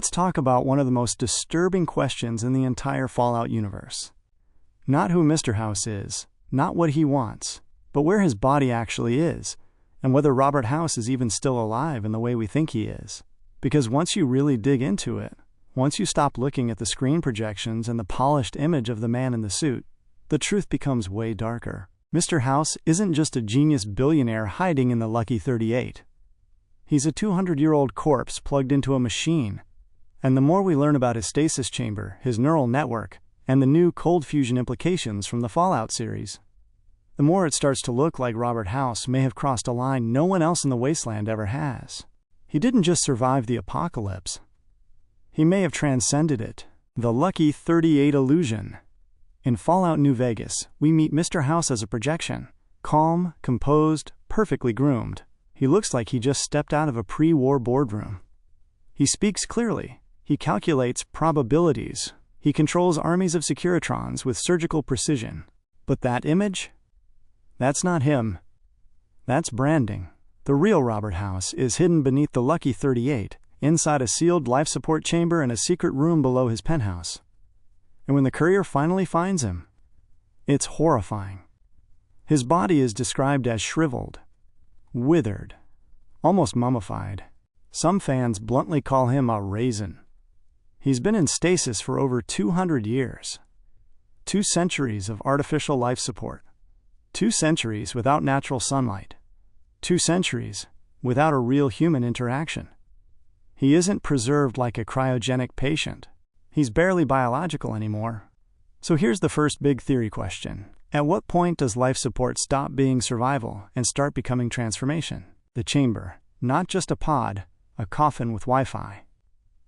Let's talk about one of the most disturbing questions in the entire Fallout universe. Not who Mr. House is, not what he wants, but where his body actually is, and whether Robert House is even still alive in the way we think he is. Because once you really dig into it, once you stop looking at the screen projections and the polished image of the man in the suit, the truth becomes way darker. Mr. House isn't just a genius billionaire hiding in the Lucky 38. He's a 200-year-old corpse plugged into a machine. And the more we learn about his stasis chamber, his neural network, and the new cold fusion implications from the Fallout series, the more it starts to look like Robert House may have crossed a line no one else in the wasteland ever has. He didn't just survive the apocalypse. He may have transcended it. The Lucky 38 illusion. In Fallout New Vegas, we meet Mr. House as a projection. Calm, composed, perfectly groomed. He looks like he just stepped out of a pre-war boardroom. He speaks clearly. He calculates probabilities. He controls armies of Securitrons with surgical precision. But that image? That's not him. That's branding. The real Robert House is hidden beneath the Lucky 38, inside a sealed life support chamber in a secret room below his penthouse. And when the courier finally finds him, it's horrifying. His body is described as shriveled, withered, almost mummified. Some fans bluntly call him a raisin. He's been in stasis for over 200 years. 2 centuries of artificial life support. 2 centuries without natural sunlight. 2 centuries without a real human interaction. He isn't preserved like a cryogenic patient. He's barely biological anymore. So here's the first big theory question. At what point does life support stop being survival and start becoming transformation? The chamber, not just a pod, a coffin with Wi-Fi.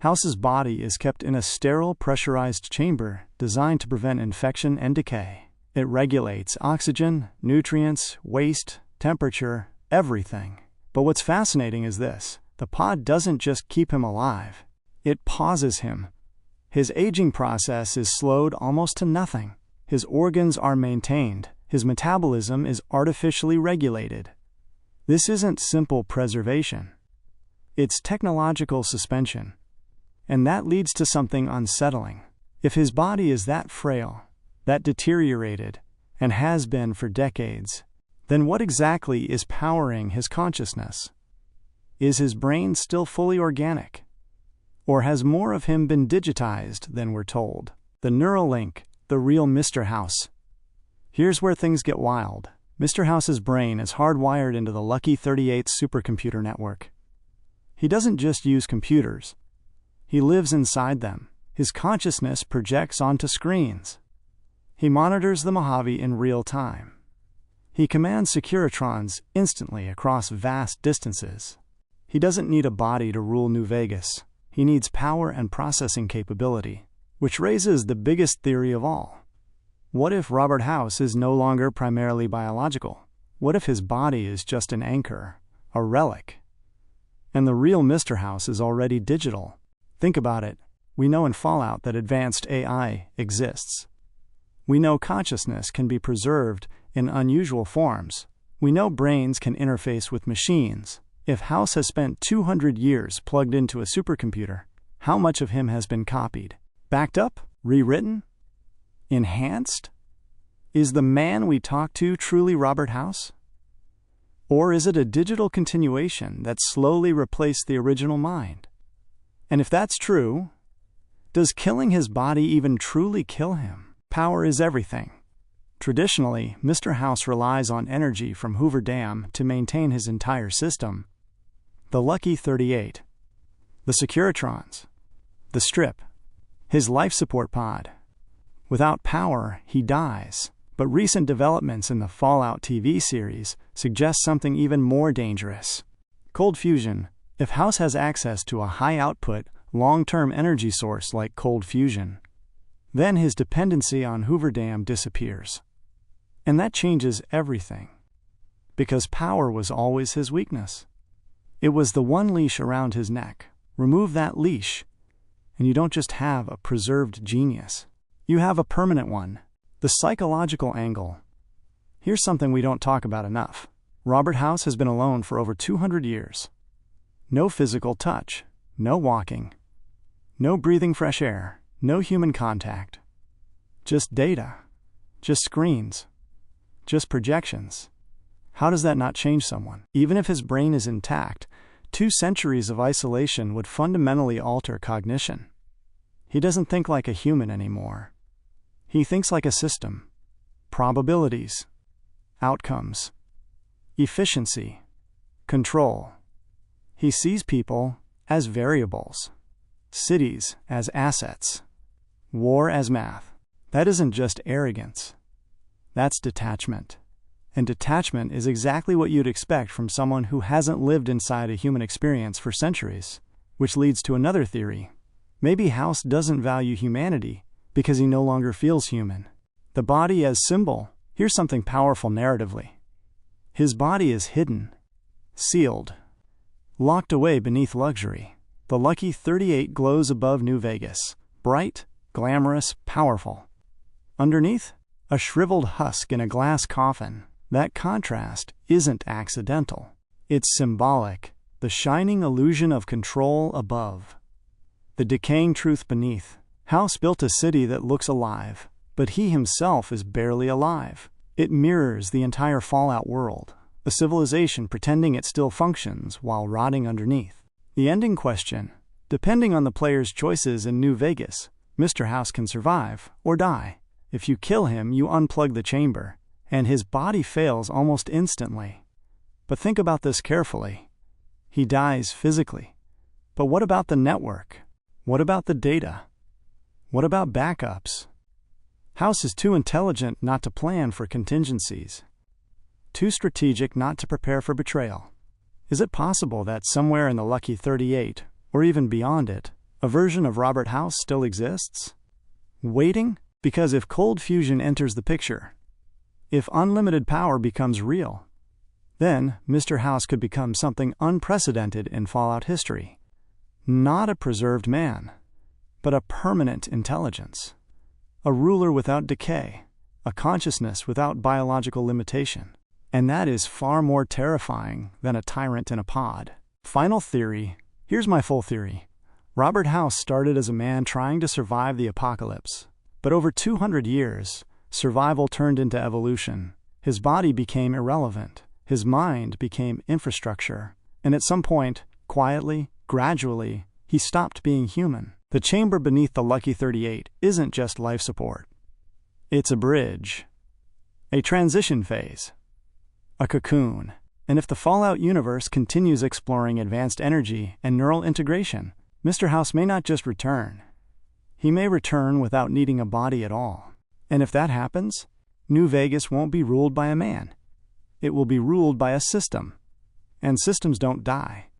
House's body is kept in a sterile, pressurized chamber designed to prevent infection and decay. It regulates oxygen, nutrients, waste, temperature, everything. But what's fascinating is this. The pod doesn't just keep him alive. It pauses him. His aging process is slowed almost to nothing. His organs are maintained. His metabolism is artificially regulated. This isn't simple preservation. It's technological suspension. And that leads to something unsettling. If his body is that frail, that deteriorated, and has been for decades, then what exactly is powering his consciousness? Is his brain still fully organic? Or has more of him been digitized than we're told? The neural link, the real Mr. House. Here's where things get wild. Mr. House's brain is hardwired into the Lucky 38 supercomputer network. He doesn't just use computers. He lives inside them. His consciousness projects onto screens. He monitors the Mojave in real time. He commands Securitrons instantly across vast distances. He doesn't need a body to rule New Vegas. He needs power and processing capability, which raises the biggest theory of all. What if Robert House is no longer primarily biological? What if his body is just an anchor, a relic? And the real Mr. House is already digital. Think about it. We know in Fallout that advanced AI exists. We know consciousness can be preserved in unusual forms. We know brains can interface with machines. If House has spent 200 years plugged into a supercomputer, how much of him has been copied? Backed up? Rewritten? Enhanced? Is the man we talk to truly Robert House? Or is it a digital continuation that slowly replaced the original mind? And if that's true, does killing his body even truly kill him? Power is everything. Traditionally, Mr. House relies on energy from Hoover Dam to maintain his entire system. The Lucky 38, the Securitrons, the Strip, his life support pod. Without power, he dies. But recent developments in the Fallout TV series suggest something even more dangerous. Cold fusion. If House has access to a high-output, long-term energy source like cold fusion, then his dependency on Hoover Dam disappears. And that changes everything. Because power was always his weakness. It was the one leash around his neck. Remove that leash, and you don't just have a preserved genius. You have a permanent one. The psychological angle. Here's something we don't talk about enough. Robert House has been alone for over 200 years. No physical touch, no walking, No breathing fresh air, no human contact. Just data, just screens, just projections. How does that not change someone? Even if his brain is intact, 2 centuries of isolation would fundamentally alter cognition. He doesn't think like a human anymore. He thinks like a system. Probabilities, outcomes, efficiency, control. He sees people as variables, cities as assets, war as math. That isn't just arrogance. That's detachment. And detachment is exactly what you'd expect from someone who hasn't lived inside a human experience for centuries. Which leads to another theory. Maybe House doesn't value humanity because he no longer feels human. The body as symbol. Here's something powerful narratively. His body is hidden, sealed, locked away beneath luxury. The lucky 38 glows above New Vegas, bright, glamorous, powerful. Underneath, a shriveled husk in a glass coffin. That contrast isn't accidental. It's symbolic, the shining illusion of control above, the decaying truth beneath. House built a city that looks alive, but he himself is barely alive. It mirrors the entire Fallout world, a civilization pretending it still functions while rotting underneath. The ending question: depending on the player's choices in New Vegas, Mr. House can survive or die. If you kill him, you unplug the chamber, and his body fails almost instantly. But think about this carefully. He dies physically. But what about the network? What about the data? What about backups? House is too intelligent not to plan for contingencies, too strategic not to prepare for betrayal. Is it possible that somewhere in the lucky 38, or even beyond it, a version of Robert House still exists? Waiting? Because if cold fusion enters the picture, if unlimited power becomes real, then Mr. House could become something unprecedented in Fallout history. Not a preserved man, but a permanent intelligence. A ruler without decay, a consciousness without biological limitation. And that is far more terrifying than a tyrant in a pod. Final theory. Here's my full theory. Robert House started as a man trying to survive the apocalypse. But over 200 years, survival turned into evolution. His body became irrelevant. His mind became infrastructure. And at some point, quietly, gradually, he stopped being human. The chamber beneath the lucky 38 isn't just life support. It's a bridge, a transition phase, a cocoon. And if the Fallout universe continues exploring advanced energy and neural integration, Mr. House may not just return. He may return without needing a body at all. And if that happens, New Vegas won't be ruled by a man. It will be ruled by a system. And systems don't die.